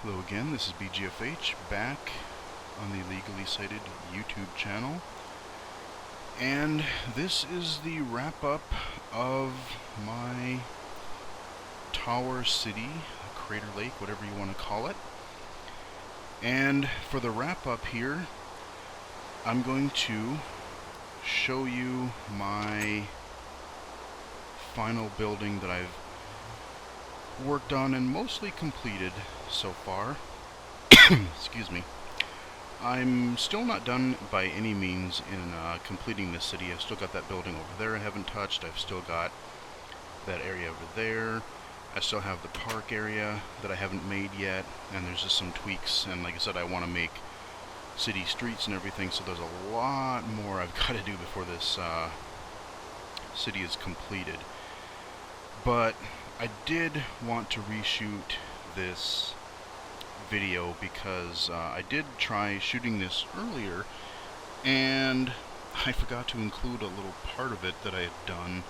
Hello again, this is BGFH back on the Legally Cited YouTube channel, and this is the wrap-up of my Tower City, Crater Lake, whatever you want to call it. And for the wrap-up here, I'm going to show you my final building that I've worked on and mostly completed so far. Excuse me. I'm still not done by any means in completing this city. I've still got that building over there I haven't touched. I've still got that area over there. I still have the park area that I haven't made yet, and there's just some tweaks, and like I said, I want to make city streets and everything, so there's a lot more I've got to do before this city is completed. But I did want to reshoot this video because I did try shooting this earlier and I forgot to include a little part of it that I had done,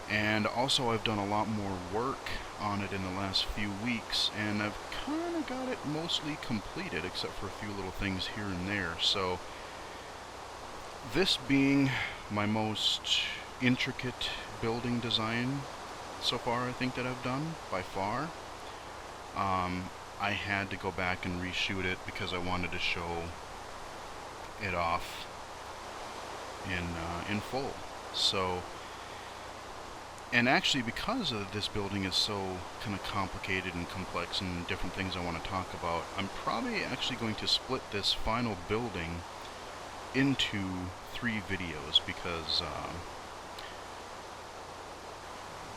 and also I've done a lot more work on it in the last few weeks, and I've kind of got it mostly completed except for a few little things here and there. So this being my most intricate building design so far, I think, that I've done by far. I had to go back and reshoot it because I wanted to show it off in full. So, and actually, because this building is so kind of complicated and complex and different things I want to talk about, I'm probably actually going to split this final building into 3 videos because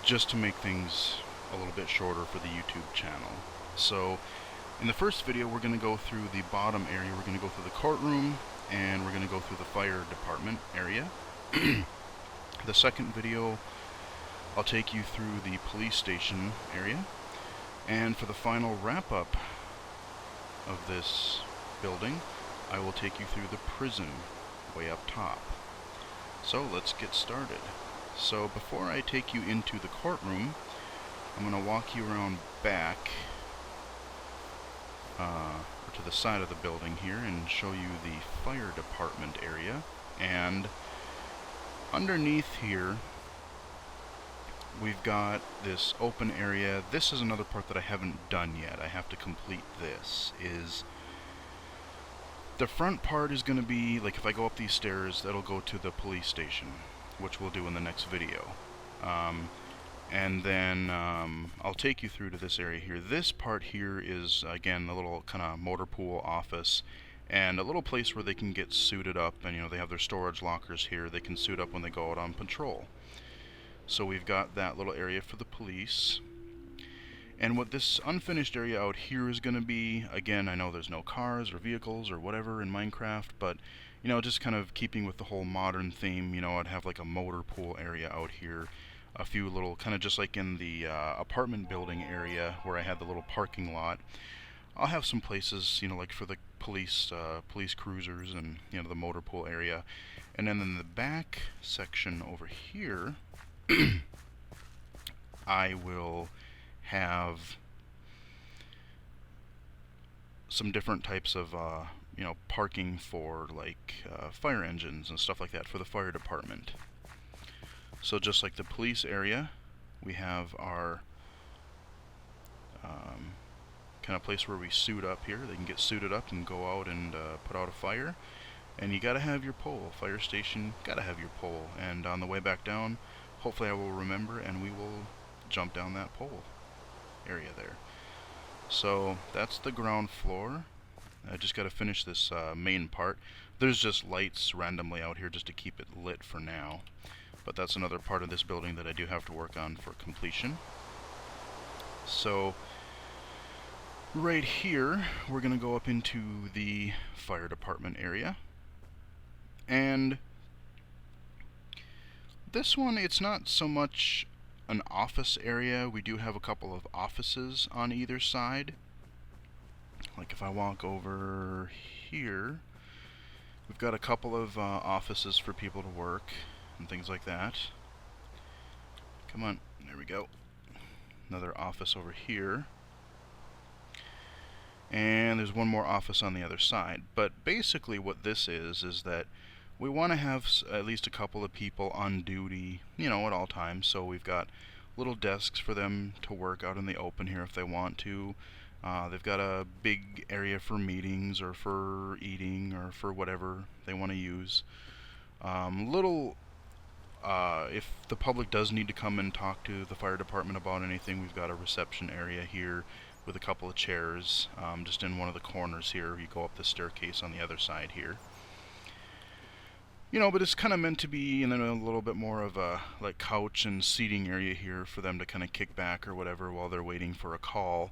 just to make things a little bit shorter for the YouTube channel. So in the first video, we're going to go through the bottom area. We're going to go through the courtroom, and we're going to go through the fire department area. The second video, I'll take you through the police station area. And for the final wrap-up of this building, I will take you through the prison way up top. So let's get started. So before I take you into the courtroom, I'm going to walk you around back or to the side of the building here and show you the fire department area. And underneath here we've got this open area. This is another part that I haven't done yet. I have to complete this. Is the front part is going to be, like, if I go up these stairs, that'll go to the police station, which we'll do in the next video. And then I'll take you through to this area here. This part here is, again, a little kind of motor pool office and a little place where they can get suited up, and, you know, they have their storage lockers here. They can suit up when they go out on patrol. So we've got that little area for the police. And what this unfinished area out here is going to be, again, I know there's no cars or vehicles or whatever in Minecraft, but, you know, just kind of keeping with the whole modern theme, you know, I'd have like a motor pool area out here. A few little, kind of just like in the apartment building area where I had the little parking lot. I'll have some places, you know, like for the police cruisers and, you know, the motor pool area. And then in the back section over here, I will have some different types of, you know, parking for like fire engines and stuff like that for the fire department. So just like the police area, we have our kind of place where we suit up here. They can get suited up and go out and put out a fire. And you gotta have your pole. Fire station, gotta have your pole. And on the way back down, hopefully I will remember and we will jump down that pole area there. So that's the ground floor. I just gotta finish this main part. There's just lights randomly out here just to keep it lit for now. But that's another part of this building that I do have to work on for completion. So right here, we're going to go up into the fire department area. And this one, it's not so much an office area. We do have a couple of offices on either side. Like if I walk over here, we've got a couple of offices for people to work and things like that. Come on, there we go. Another office over here. and there's one more office on the other side. But basically what this is that we want to have at least a couple of people on duty, you know, at all times. So we've got little desks for them to work out in the open here if they want to. They've got a big area for meetings or for eating or for whatever they want to use. If the public does need to come and talk to the fire department about anything, we've got a reception area here with a couple of chairs, just in one of the corners here. You go up the staircase on the other side here. You know, but it's kind of meant to be in a little bit more of a like couch and seating area here for them to kind of kick back or whatever while they're waiting for a call.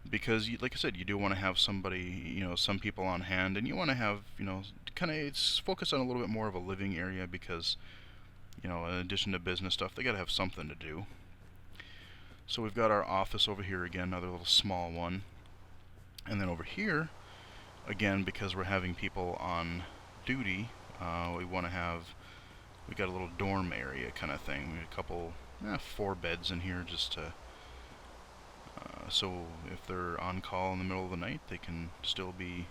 Because, like I said, you do want to have somebody, you know, some people on hand, and you want to have, you know, kind of it's focused on a little bit more of a living area because, you know, in addition to business stuff, they got to have something to do. So we've got our office over here again, another little small one. And then over here, again, because we're having people on duty, we got a little dorm area kind of thing. We got a couple, 4 beds in here just to, so if they're on call in the middle of the night, they can still be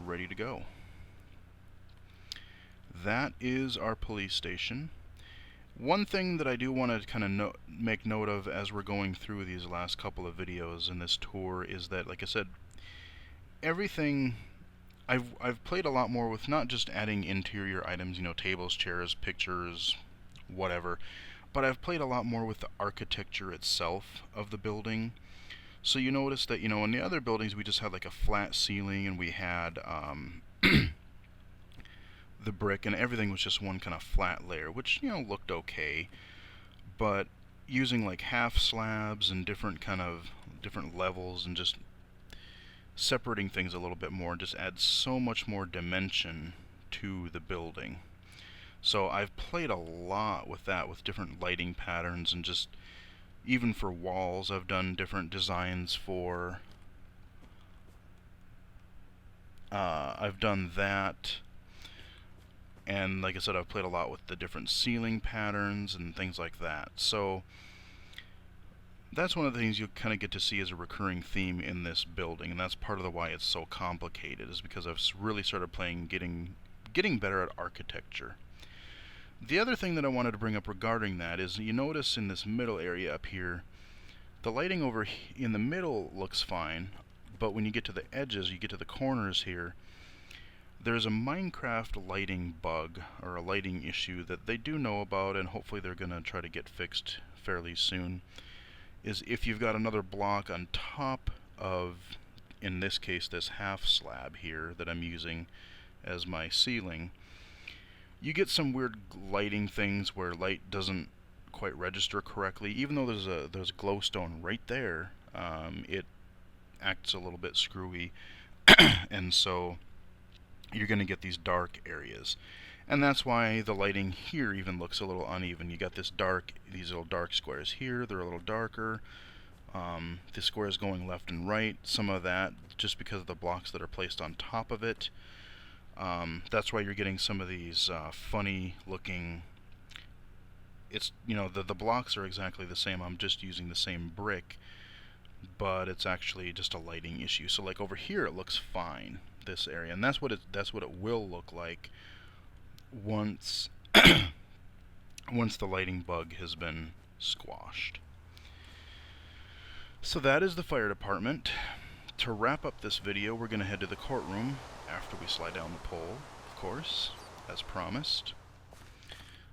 ready to go. That is our police station. One thing that I do want to kind of make note of as we're going through these last couple of videos in this tour is that, like I said, everything I've played a lot more with not just adding interior items, you know, tables, chairs, pictures, whatever, but I've played a lot more with the architecture itself of the building. So you notice that, you know, in the other buildings we just had like a flat ceiling and we had the brick and everything was just one kind of flat layer, which, you know, looked okay. But using like half slabs and different levels and just separating things a little bit more just adds so much more dimension to the building. So I've played a lot with that, with different lighting patterns, and just even for walls I've done different designs for. I've done that, and like I said, I've played a lot with the different ceiling patterns and things like that. So that's one of the things you kind of get to see as a recurring theme in this building, and that's part of the why it's so complicated, is because I've really started playing getting better at architecture. The other thing that I wanted to bring up regarding that is you notice in this middle area up here, the lighting over in the middle looks fine, but when you get to the edges, you get to the corners here, there's a Minecraft lighting bug or a lighting issue that they do know about, and hopefully they're going to try to get fixed fairly soon. Is if you've got another block on top of, in this case, this half slab here that I'm using as my ceiling, you get some weird lighting things where light doesn't quite register correctly. Even though there's a glowstone right there, it acts a little bit screwy, and so you're going to get these dark areas. And that's why the lighting here even looks a little uneven. You got these little dark squares here, they're a little darker. The squares going left and right, some of that just because of the blocks that are placed on top of it. That's why you're getting some of these funny looking, it's, you know, the blocks are exactly the same, I'm just using the same brick, but it's actually just a lighting issue. So like over here it looks fine, this area, and that's what it will look like once once the lighting bug has been squashed. So that is the fire department. To wrap up this video, we're going to head to the courtroom after we slide down the pole, of course, as promised.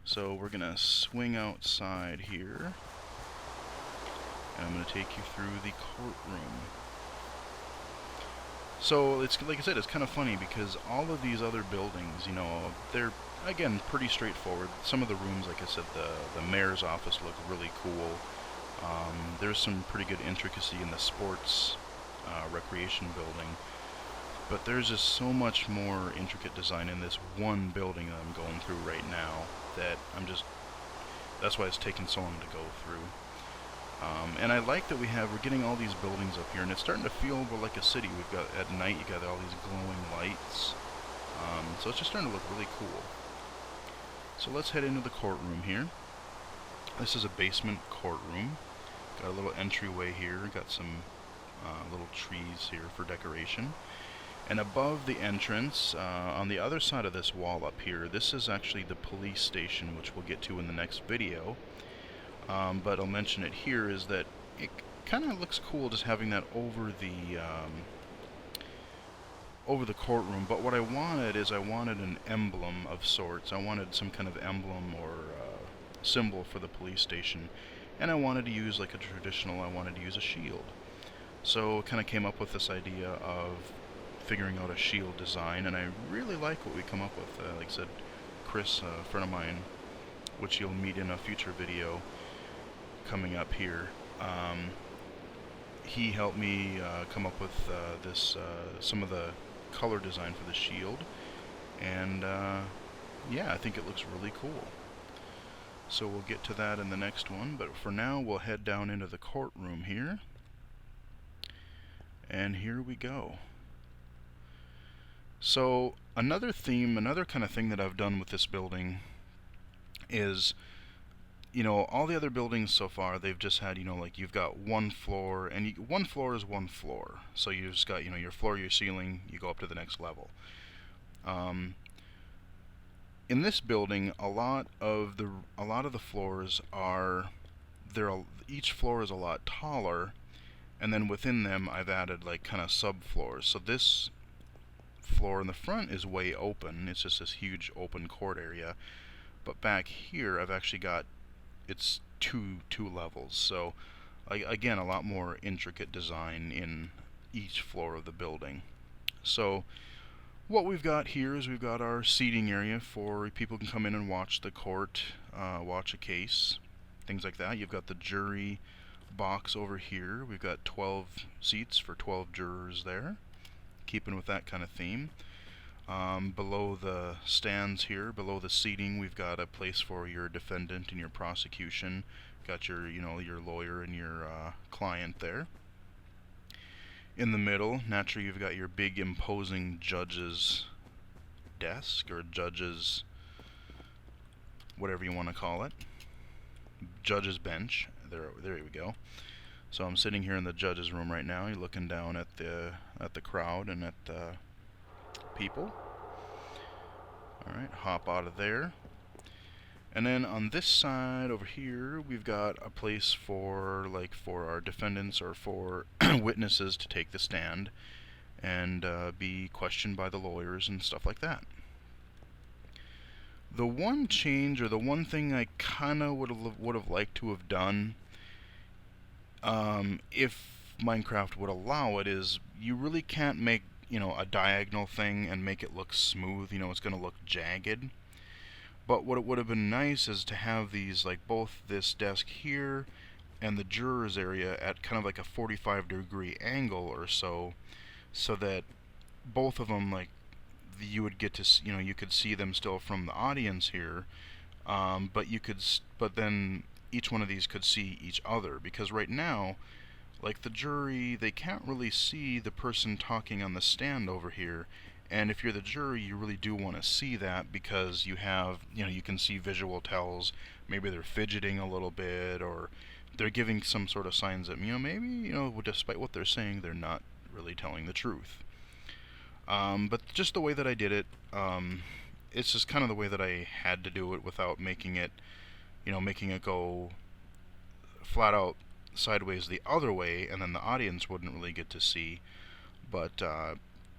So we're going to swing outside here, and I'm going to take you through the courtroom. So it's, like I said, it's kind of funny because all of these other buildings, you know, they're, again, pretty straightforward. Some of the rooms, like I said, the mayor's office look really cool. There's some pretty good intricacy in the sports recreation building, but there's just so much more intricate design in this one building that I'm going through right now that that's why it's taken so long to go through. And I like that we're getting all these buildings up here, and it's starting to feel more like a city. We've got, at night, you got all these glowing lights. So it's just starting to look really cool. So let's head into the courtroom here. This is a basement courtroom. Got a little entryway here, got some little trees here for decoration. And above the entrance, on the other side of this wall up here, this is actually the police station, which we'll get to in the next video. But I'll mention it here, is that it kind of looks cool just having that over the courtroom. But what I wanted is I wanted an emblem of sorts. I wanted some kind of emblem or symbol for the police station. And I wanted to use like a traditional, I wanted to use a shield. So kind of came up with this idea of figuring out a shield design, and I really like what we come up with. Like I said, Chris, a friend of mine, which you'll meet in a future video coming up here, he helped me come up with some of the color design for the shield, and yeah, I think it looks really cool. So we'll get to that in the next one, but for now we'll head down into the courtroom here, and here we go. So another theme, another kind of thing that I've done with this building is, you know, all the other buildings so far, they've just had, you know, like you've got one floor, and one floor is one floor. So you've just got, you know, your floor, your ceiling, you go up to the next level. In this building, a lot of the floors are, each floor is a lot taller, and then within them I've added like kind of subfloors. So this floor in the front is way open, it's just this huge open court area, but back here I've actually got, it's two levels, so again, a lot more intricate design in each floor of the building. So what we've got here is we've got our seating area for people can come in and watch the court, watch a case, things like that. You've got the jury box over here. We've got 12 seats for 12 jurors there, keeping with that kind of theme. Below the stands here, below the seating, we've got a place for your defendant and your prosecution. Got your, you know, your lawyer and your client there. In the middle, naturally, you've got your big imposing judge's desk, or judge's, whatever you want to call it, judge's bench. There we go. So I'm sitting here in the judge's room right now. You're looking down at the crowd and at the people. Alright, hop out of there. And then on this side over here, we've got a place for our defendants or for witnesses to take the stand and be questioned by the lawyers and stuff like that. The one change, or the one thing I kind of would have liked to have done, if Minecraft would allow it, is you really can't make, you know, a diagonal thing and make it look smooth. You know, it's going to look jagged. But what it would have been nice is to have these, like both this desk here and the jurors area at kind of like a 45-degree angle or so, so that both of them, like, you would get to, you know, you could see them still from the audience here, but then each one of these could see each other, because right now, like the jury, they can't really see the person talking on the stand over here. And if you're the jury, you really do want to see that, because you have, you know, you can see visual tells. Maybe they're fidgeting a little bit, or they're giving some sort of signs that, you know, maybe, you know, despite what they're saying, they're not really telling the truth. But just the way that I did it, it's just kind of the way that I had to do it without making it, you know, making it go flat out sideways the other way, and then the audience wouldn't really get to see. But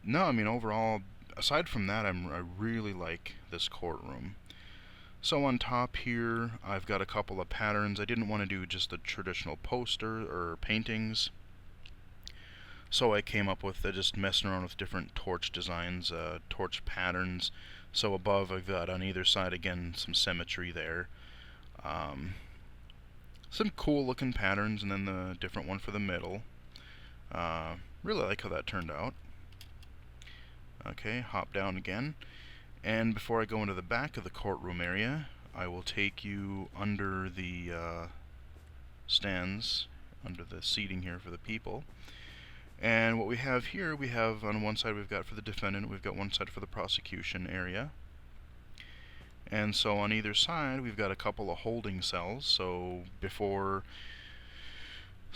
no, I mean, overall, aside from that, I really like this courtroom. So on top here, I've got a couple of patterns. I didn't want to do just the traditional poster or paintings, so I came up with just messing around with different torch designs, torch patterns. So above, I've got on either side, again, some symmetry there. Some cool looking patterns, and then the different one for the middle. Really like how that turned out. Okay, hop down again, and before I go into the back of the courtroom area, I will take you under the stands, under the seating here for the people. And what we have here, we have on one side we've got for the defendant, we've got one side for the prosecution area. And so on either side we've got a couple of holding cells, so before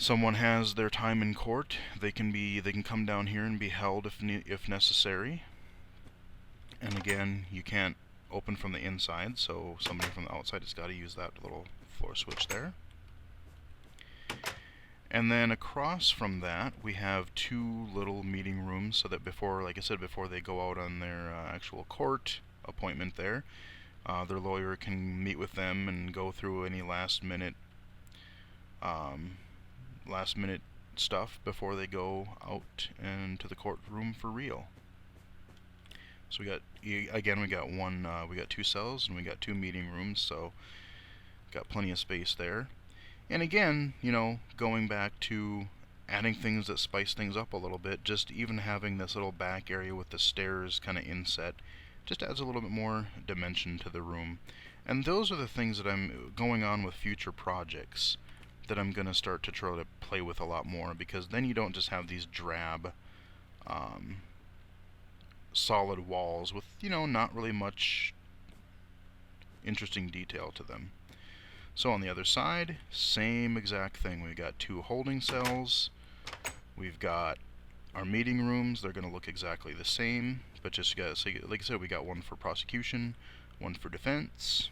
someone has their time in court, they can come down here and be held if necessary. And again, you can't open from the inside, so somebody from the outside has got to use that little floor switch there. And then across from that, we have two little meeting rooms, so that before, like I said, before they go out on their actual court appointment there, their lawyer can meet with them and go through any last minute stuff before they go out into the courtroom for real. So we got two cells and we got two meeting rooms, so got plenty of space there. And again, going back to adding things that spice things up a little bit, just even having this little back area with the stairs kind of inset just adds a little bit more dimension to the room. And those are the things that I'm going on with future projects that I'm going to start to try to play with a lot more, because then you don't just have these drab solid walls with not really much interesting detail to them. So on the other side, same exact thing. We've got two holding cells, we've got our meeting rooms. They're going to look exactly the same, but just like I said, we got one for prosecution, one for defense,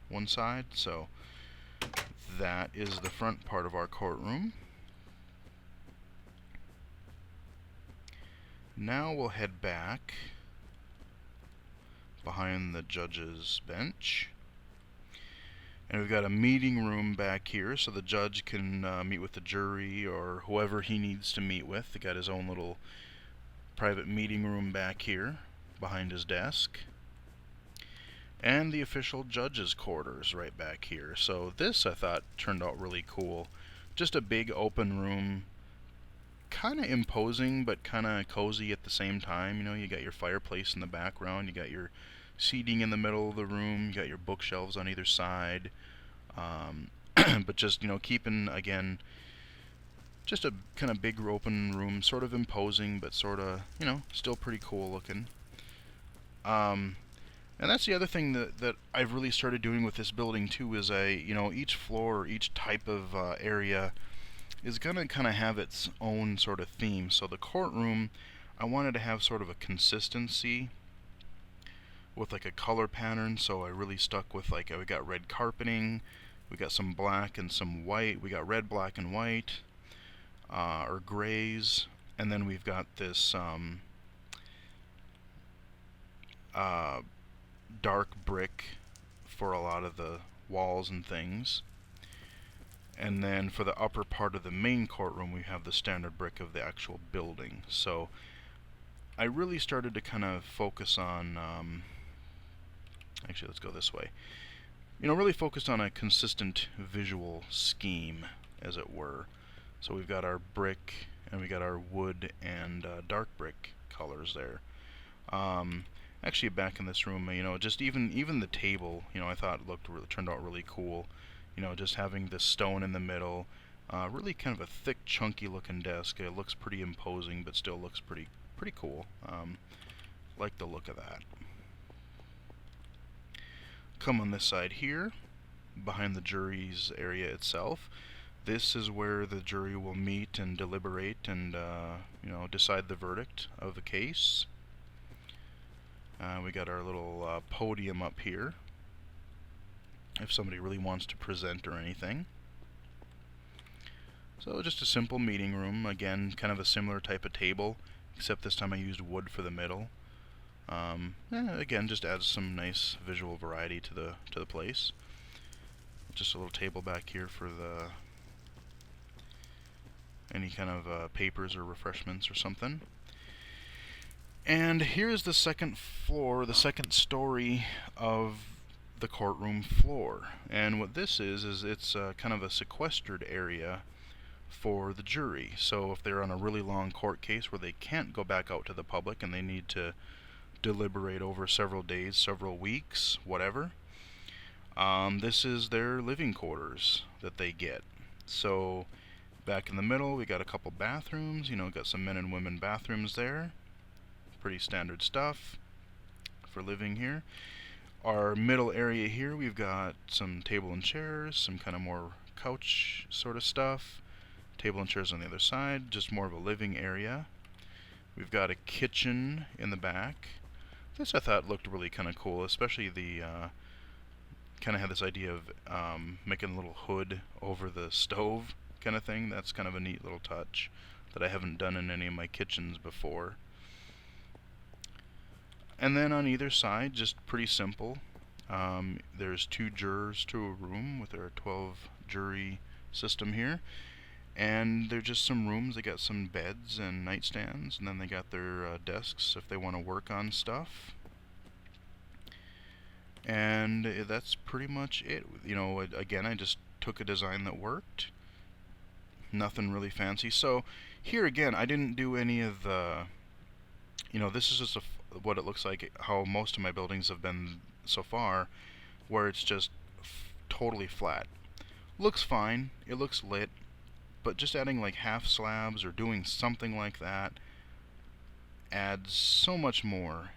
one side. So that is the front part of our courtroom. Now we'll head back behind the judge's bench. And we've got a meeting room back here, so the judge can meet with the jury or whoever he needs to meet with. He got his own little private meeting room back here behind his desk. And the official judge's quarters right back here. So this, I thought, turned out really cool. Just a big open room, kind of imposing but kind of cozy at the same time. You got your fireplace in the background, you got your seating in the middle of the room, you got your bookshelves on either side, but just keeping, again, just a kind of big open room, sort of imposing but sort of still pretty cool looking. And that's the other thing that I've really started doing with this building too, is each floor or each type of area is going to kind of have its own sort of theme. So the courtroom, I wanted to have sort of a consistency with like a color pattern, so I really stuck with we got red carpeting, we got some black and some white, we got red, black, and white, or grays, and then we've got this dark brick for a lot of the walls and things. And then for the upper part of the main courtroom, we have the standard brick of the actual building. So I really started to kind of focus on, actually let's go this way, really focused on a consistent visual scheme, as it were. So we've got our brick and we got our wood and dark brick colors there. Actually, back in this room, just even the table, I thought turned out really cool. Just having this stone in the middle, really kind of a thick, chunky looking desk. It looks pretty imposing, but still looks pretty cool. Like the look of that. Come on this side here, behind the jury's area itself. This is where the jury will meet and deliberate and decide the verdict of the case. We got our little podium up here, if somebody really wants to present or anything. So just a simple meeting room, again, kind of a similar type of table, except this time I used wood for the middle. Again, just adds some nice visual variety to the place. Just a little table back here for any kind of papers or refreshments or something. And here's the second floor, the second story of the courtroom floor. And what this is it's kind of a sequestered area for the jury. So if they're on a really long court case where they can't go back out to the public and they need to deliberate over several days, several weeks, whatever, this is their living quarters that they get. So back in the middle, we got a couple bathrooms, got some men and women bathrooms there. Pretty standard stuff for living here. Our middle area here, we've got some table and chairs, some kind of more couch sort of stuff. Table and chairs on the other side, just more of a living area. We've got a kitchen in the back. This I thought looked really kind of cool, especially the kind of had this idea of making a little hood over the stove kind of thing. That's kind of a neat little touch that I haven't done in any of my kitchens before. And then on either side, just pretty simple. There's 2 jurors to a room with our 12 jury system here. And they're just some rooms. They got some beds and nightstands, and then they got their desks if they want to work on stuff. And that's pretty much it. You know, again, I just took a design that worked. Nothing really fancy. So here again, I didn't do any of the, you know, this is just what it looks like, how most of my buildings have been so far, where it's just totally flat. Looks fine. It looks lit. But just adding like half slabs or doing something like that adds so much more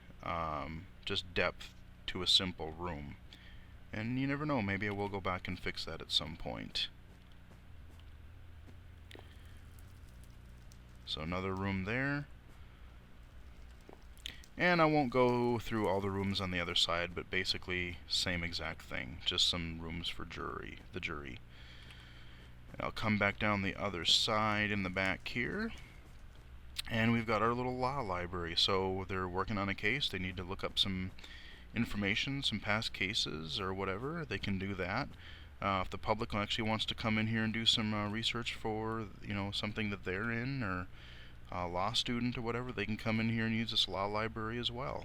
just depth to a simple room. And you never know, maybe I will go back and fix that at some point. So another room there. And I won't go through all the rooms on the other side, but basically same exact thing, just some rooms for the jury. I'll come back down the other side in the back here, and we've got our little law library. So they're working on a case, they need to look up some information, some past cases or whatever, they can do that. If the public actually wants to come in here and do some research for, you know, something that they're in, or a law student or whatever, they can come in here and use this law library as well.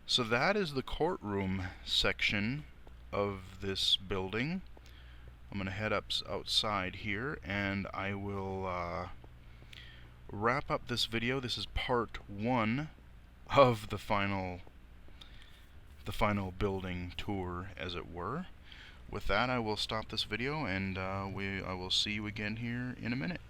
So that is the courtroom section of this building. I'm going to head up outside here, and I will wrap up this video. This is part 1 of the final building tour, as it were. With that, I will stop this video, and I will see you again here in a minute.